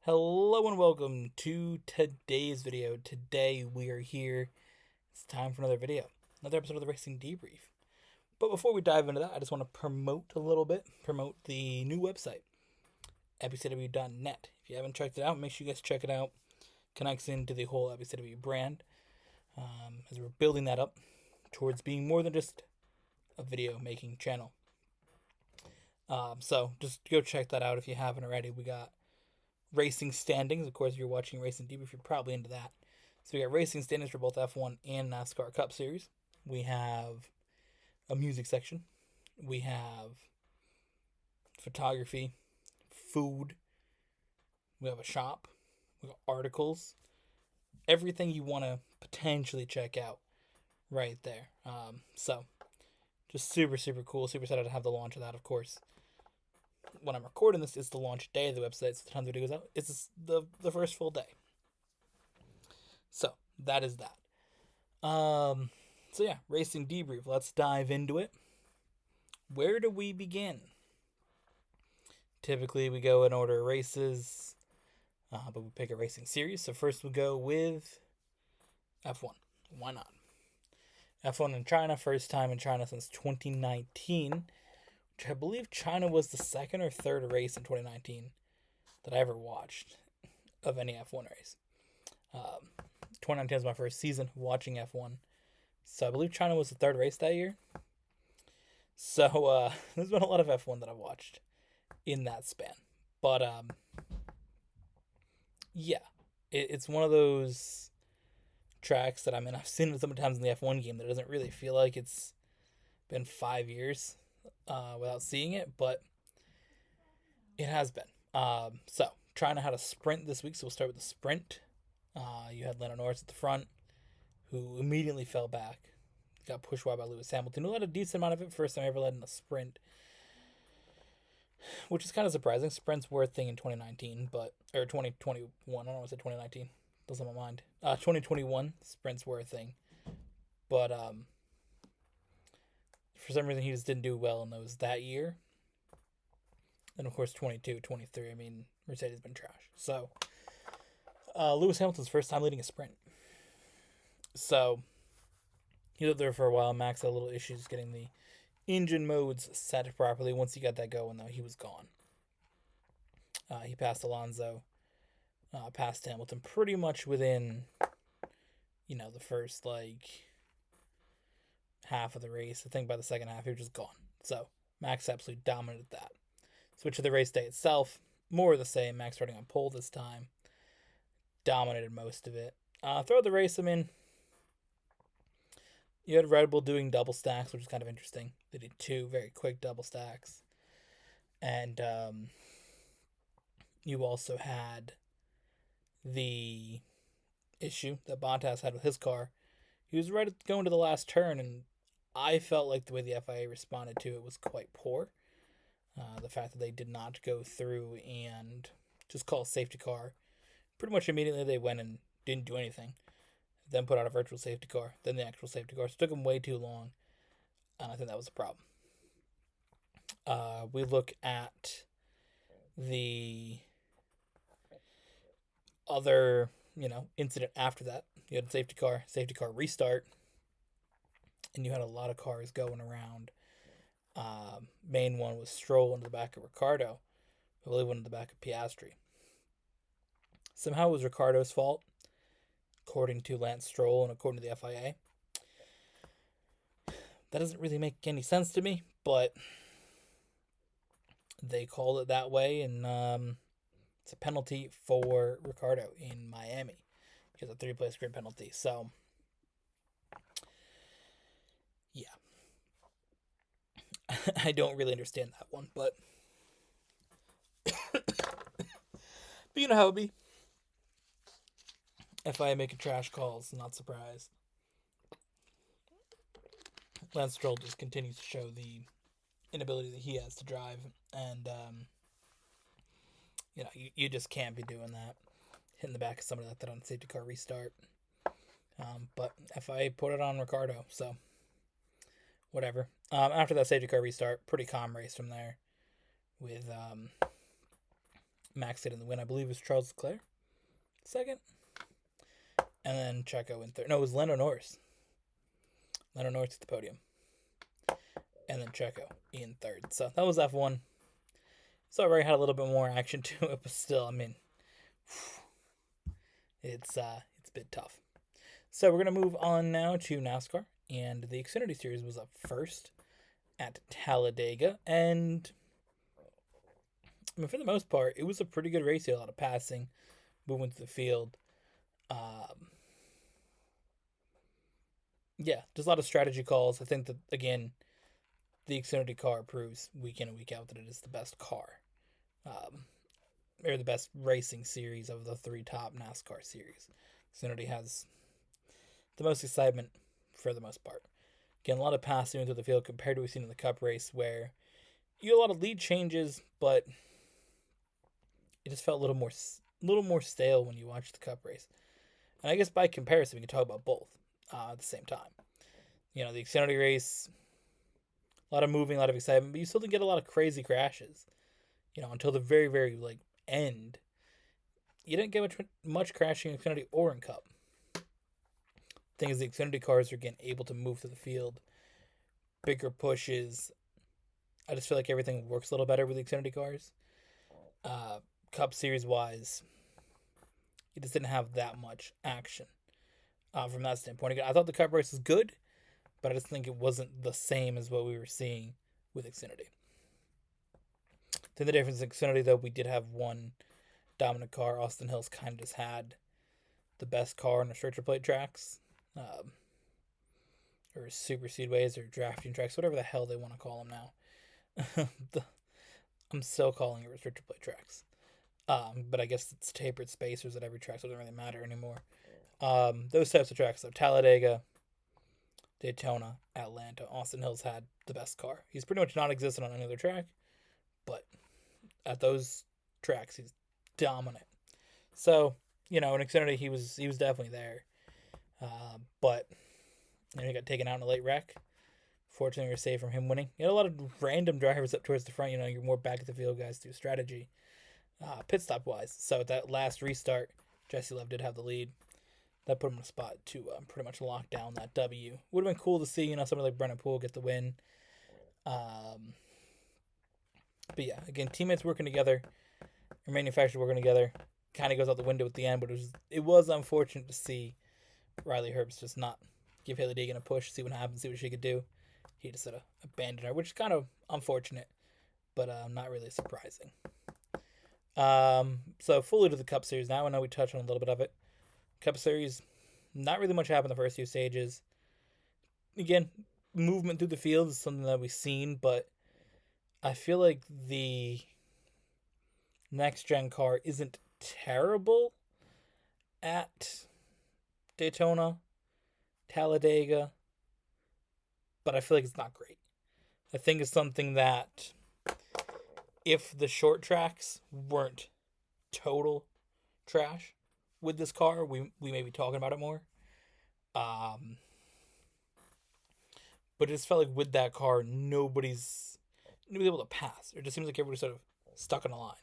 Hello and welcome to today's video. Today we are here. It's time for another video, another episode of the Racing Debrief. But before we dive into that, I just want to promote the new website, epicw.net. If you haven't checked it out, make sure you guys check it out. Connects into the whole epicw brand as we're building that up towards being more than just a video making channel. So just go check that out if you haven't already. We got racing standings. Of course, if you're watching Racing Debrief, you're probably into that. So we got racing standings for both F1 and NASCAR Cup Series. We have a music section. We have photography, food. We have a shop. We got articles. Everything you want to potentially check out right there. So just super cool. Super excited to have the launch of that, of course. When I'm recording this, it's the launch day of the website, so the time the video goes out, it's the first full day. So that is that. So yeah, Racing Debrief. Let's dive into it. Where do we begin? Typically, we go in order of races, but we pick a racing series. So first we go with F1. Why not? F1 in China, first time in China since 2019. I believe China was the second or third race in 2019 that I ever watched of any F1 race. 2019 was my first season watching F1. So I believe China was the third race that year. So there's been a lot of F1 that I've watched in that span. But yeah, it's one of those tracks that I've seen it sometimes in the F1 game that doesn't really feel like it's been 5 years without seeing it, but it has been. So China had a sprint this week, so we'll start with the sprint. You had Lando Norris at the front, who immediately fell back, got pushed wide by Lewis Hamilton, who led a decent amount of it, first time ever led in a sprint, which is kind of surprising. Sprints were a thing in 2019, or 2021. I don't want to say 2019. Doesn't my mind. 2021 sprints were a thing, but for some reason he just didn't do well in those that year. And of course 22, 23, I mean, Mercedes has been trash. So Lewis Hamilton's first time leading a sprint. So he lived there for a while. Max had a little issues getting the engine modes set properly. Once he got that going, though, he was gone. He passed Alonso, passed Hamilton pretty much within, the first, half of the race. I think by the second half, he was just gone. So Max absolutely dominated that. Switch to the race day itself. More of the same. Max starting on pole this time. Dominated most of it. Throughout the race, you had Red Bull doing double stacks, which is kind of interesting. They did 2 very quick double stacks. And you also had the issue that Bottas had with his car. He was right going to the last turn, and I felt like the way the FIA responded to it was quite poor. The fact that they did not go through and just call a safety car. Pretty much immediately they went and didn't do anything. Then put out a virtual safety car, then the actual safety car. So it took them way too long, and I think that was a problem. We look at the other, incident after that. You had a safety car restart, and you had a lot of cars going around. Main one was Stroll into the back of Ricciardo. I believe one in the back of Piastri. Somehow it was Ricciardo's fault, according to Lance Stroll and according to the FIA. That doesn't really make any sense to me, but they called it that way, and it's a penalty for Ricciardo in Miami. He has a 3-place grid penalty, so yeah. I don't really understand that one, but you know how it be. FIA making trash calls, not surprised. Lance Stroll just continues to show the inability that he has to drive, and you just can't be doing that, hitting the back of somebody like that on a safety car restart. But FIA put it on Ricciardo, so whatever. After that safety car restart, pretty calm race from there, with Max did in the win. I believe it was Charles Leclerc second, and then Checo in third. No, it was Lando Norris. Lando Norris at the podium, and then Checo in third. So that was F1. So it already had a little bit more action to it, but still, I mean, it's a bit tough. So we're gonna move on now to NASCAR, and the Xfinity Series was up first at Talladega, and I mean, for the most part, it was a pretty good race. A lot of passing, moving through the field. Yeah, just a lot of strategy calls. I think that, again, the Xfinity car proves week in and week out that it is the best car. Or the best racing series of the three top NASCAR series. Xfinity has the most excitement for the most part. Again, a lot of passing through the field compared to what we've seen in the Cup race, where you get a lot of lead changes, but it just felt a little more stale when you watch the Cup race. And I guess by comparison, we can talk about both at the same time. You know, the Xfinity race, a lot of moving, a lot of excitement, but you still didn't get a lot of crazy crashes. You know, until the very, very end, you didn't get much crashing in Xfinity or in Cup. Thing is, the Xfinity cars are again able to move to the field, bigger pushes. I just feel like everything works a little better with the Xfinity cars. Cup Series wise, it just didn't have that much action from that standpoint. Again, I thought the Cup race was good, but I just think it wasn't the same as what we were seeing with Xfinity. Then the difference in Xfinity, though, we did have one dominant car. Austin Hills kind of just had the best car on the restrictor plate tracks, or super speedways, or drafting tracks, whatever the hell they want to call them now. I'm still calling it restrictor plate tracks. But I guess it's tapered spacers at every track, so it doesn't really matter anymore. Those types of tracks, so Talladega, Daytona, Atlanta, Austin Hills had the best car. He's pretty much non-existent on any other track, but at those tracks, he's dominant. So, you know, in Xfinity, he was definitely there. But he got taken out in a late wreck. Fortunately, we were safe from him winning. You had a lot of random drivers up towards the front. You know, you're more back at the field guys through strategy, pit stop wise. So that last restart, Jesse Love did have the lead. That put him in a spot to pretty much lock down that W. Would have been cool to see, you know, somebody like Brennan Poole get the win. But yeah, again, teammates working together, or manufacturers working together, kind of goes out the window at the end. But it was unfortunate to see Riley Herbst just not give Haley Deegan a push, see what happens, see what she could do. He just sort of abandoned her, which is kind of unfortunate, but not really surprising. So fully to the Cup Series now. I know we touched on a little bit of it. Cup Series, not really much happened the first few stages. Again, movement through the field is something that we've seen, but I feel like the next gen car isn't terrible at Daytona, Talladega, but I feel like it's not great. I think it's something that if the short tracks weren't total trash with this car, we may be talking about it more. But it just felt like with that car, nobody's able to pass. It just seems like everybody's sort of stuck in a line,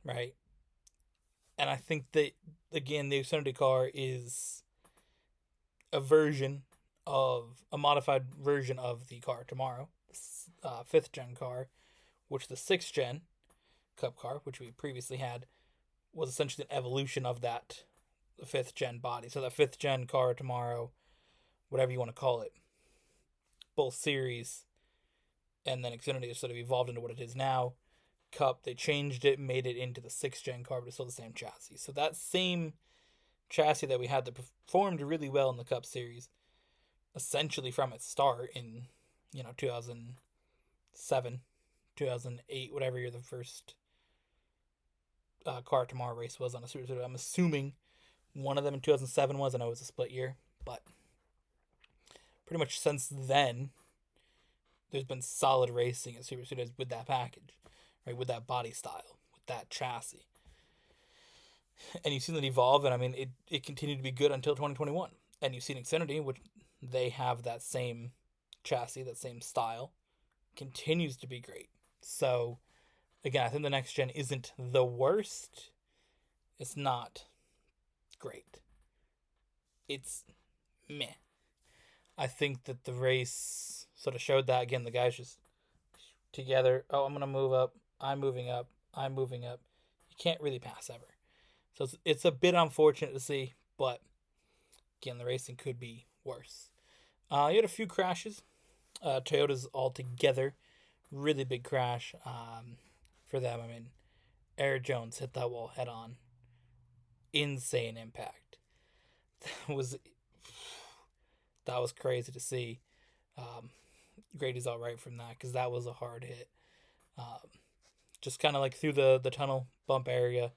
right? And I think that, again, the Xfinity car is a modified version of the car tomorrow, 5th gen car, which the 6th gen Cup car, which we previously had, was essentially an evolution of that 5th gen body. So that 5th gen car tomorrow, whatever you want to call it, both series, and then Xfinity has sort of evolved into what it is now. Cup, they changed it, made it into the 6th gen car, but it's still the same chassis. So that same chassis that we had that performed really well in the Cup Series, essentially from its start in, 2007, 2008, whatever year the first Car Tomorrow race was on a Super Series. I'm assuming one of them in 2007 was. I know it was a split year, but pretty much since then, there's been solid racing at Super Series with that package, right? With that body style, with that chassis. And you've seen it evolve, and I mean, it continued to be good until 2021. And you've seen Xfinity, which they have that same chassis, that same style, continues to be great. So, Again, I think the next gen isn't the worst. It's not great. It's meh. I think that the race sort of showed that. Again, the guys just together. Oh, I'm gonna move up. I'm moving up. I'm moving up. You can't really pass ever. So it's a bit unfortunate to see, but again, the racing could be worse. You had a few crashes. Toyota's all together, really big crash for them. I mean, Eric Jones hit that wall head on. Insane impact. That was that was crazy to see. Um, Grady's all right from that because that was a hard hit. Um, just kind of like through the tunnel bump area.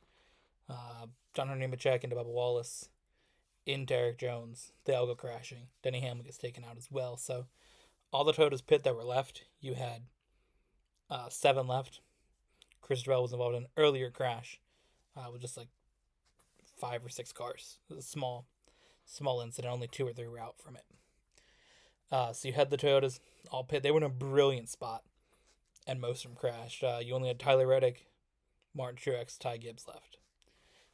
John Hunter Nemechek into Bubba Wallace into Eric Jones. They all go crashing. Denny Hamlin gets taken out as well. So all the Toyotas pit that were left, you had 7 left. Chris Durrell was involved in an earlier crash with just like 5 or 6 cars. It was a small incident. Only 2 or 3 were out from it. So you had the Toyotas all pit. They were in a brilliant spot, and most of them crashed. You only had Tyler Reddick, Martin Truex, Ty Gibbs left.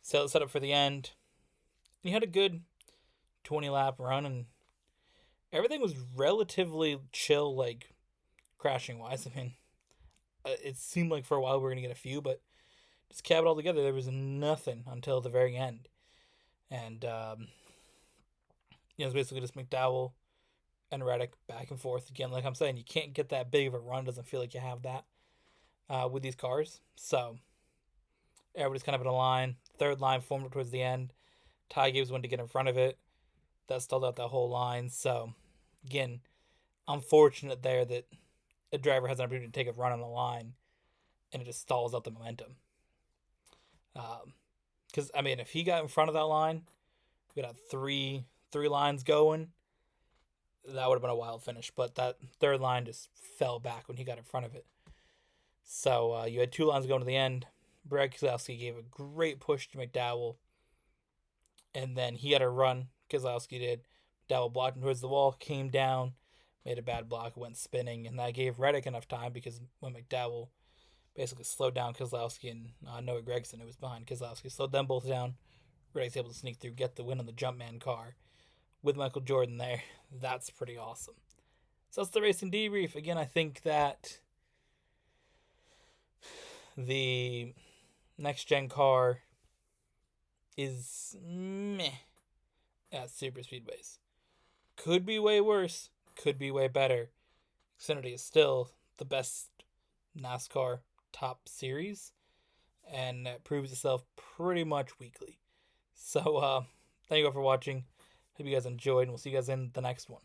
So set up for the end. You had a good 20-lap run, and everything was relatively chill, like crashing wise. I mean, it seemed like for a while we were going to get a few, but just cap it all together, there was nothing until the very end. And, it's basically just McDowell and Reddick back and forth. Again, like I'm saying, you can't get that big of a run. It doesn't feel like you have that with these cars. So everybody's kind of in a line. Third line formed up towards the end. Ty Gibbs went to get in front of it. That stalled out that whole line. So, again, unfortunate there that a driver has an opportunity to take a run on the line and it just stalls out the momentum. Because, I mean, if he got in front of that line, we got three lines going, that would have been a wild finish. But that third line just fell back when he got in front of it. So, you had 2 lines going to the end. Brad Keselowski gave a great push to McDowell. And then he had a run. Keselowski did. McDowell blocked him towards the wall, came down, made a bad block, went spinning, and that gave Reddick enough time because when McDowell basically slowed down Keselowski and Noah Gragson, who was behind Keselowski, slowed them both down. Reddick's able to sneak through, get the win on the Jumpman car with Michael Jordan there. That's pretty awesome. So that's the racing debrief. Again, I think that the next gen car is meh at super speedways. Could be way worse, could be way better. Xfinity is still the best NASCAR top series, and it proves itself pretty much weekly. So, thank you all for watching. Hope you guys enjoyed, and we'll see you guys in the next one.